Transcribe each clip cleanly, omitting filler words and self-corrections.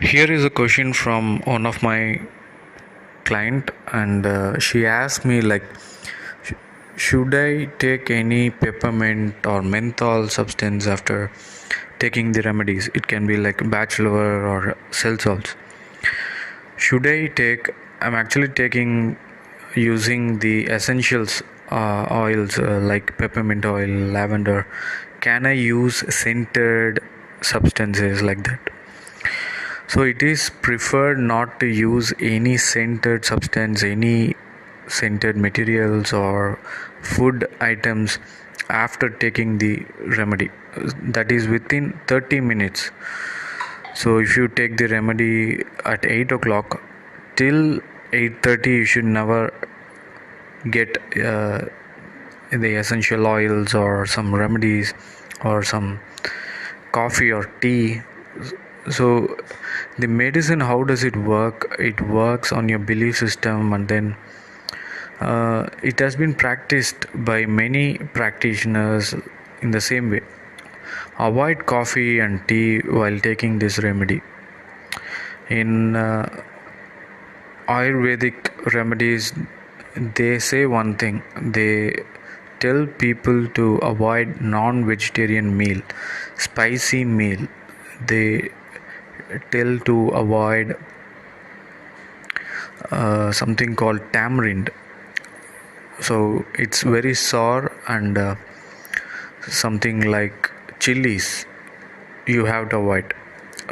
Here is a question from one of my client, and she asked me like, sh- should I take any peppermint or menthol substance after taking the remedies? It can be like bachelor or cell salts. Should I take? I'm actually taking using the essentials oils like peppermint oil, lavender. Can I use scented substances like that? So it is preferred not to use any scented substance, any scented materials or food items after taking the remedy. That is within 30 minutes. So if you take the remedy at 8 o'clock till 8:30, you should never get the essential oils or some remedies or some coffee or tea. So the medicine, how does it work? It works on your belief system, and then it has been practiced by many practitioners in the same way. Avoid coffee and tea while taking this remedy. In Ayurvedic remedies, they say one thing. They tell people to avoid non-vegetarian meal, spicy meal. They tell to avoid something called tamarind. So it's very sour, and something like chilies you have to avoid.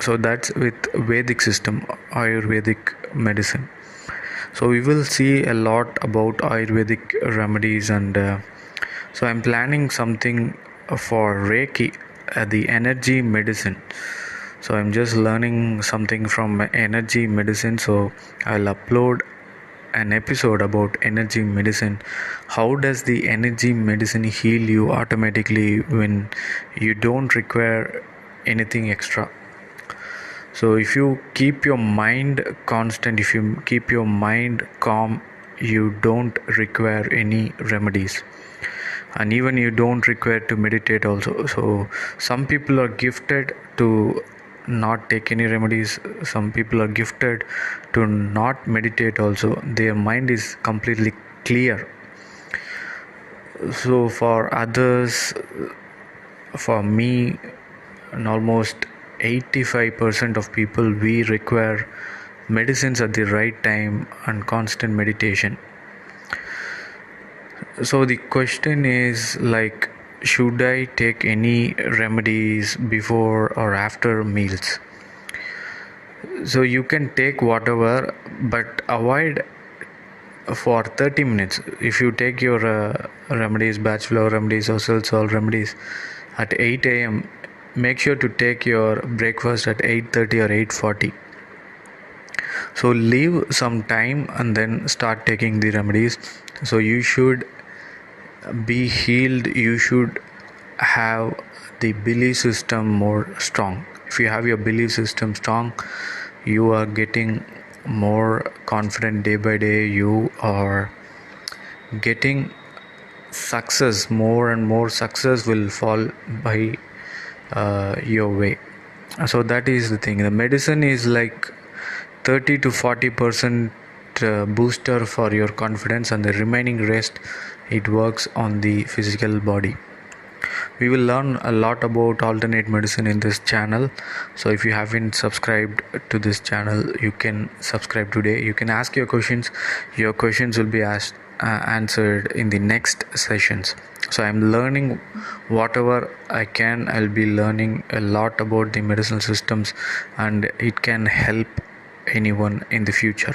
So that's with Vedic system, Ayurvedic medicine. So we will see a lot about Ayurvedic remedies, and so I'm planning something for Reiki, the energy medicine. So I'm just learning something from energy medicine. So I'll upload an episode about energy medicine. How does the energy medicine heal you automatically when you don't require anything extra? So if you keep your mind constant, if you keep your mind calm, you don't require any remedies, and even you don't require to meditate also. So some people are gifted to not take any remedies, some people are gifted to not meditate also. Their mind is completely clear. So for others, for me, and almost 85% of people, we require medicines at the right time and constant meditation. So the question is like, should I take any remedies before or after meals? So you can take whatever, but avoid for 30 minutes. If you take your remedies, bachelor remedies or salt remedies at 8 a.m., make sure to take your breakfast at 8:30 or 8:40. So leave some time and then start taking the remedies. So you should be healed. You should have the belief system more strong. If you have your belief system strong, you are getting more confident day by day. You are getting success. More and more success will fall by your way. So that is the thing. The medicine is like 30 to 40% booster for your confidence, and the remaining rest, it works on the physical body. We will learn a lot about alternate medicine in this channel. So if you haven't subscribed to this channel, you can subscribe today. You can ask your questions. Your questions will be asked answered in the next sessions. So I'm learning whatever I can. I'll be learning a lot about the medicinal systems, and it can help anyone in the future.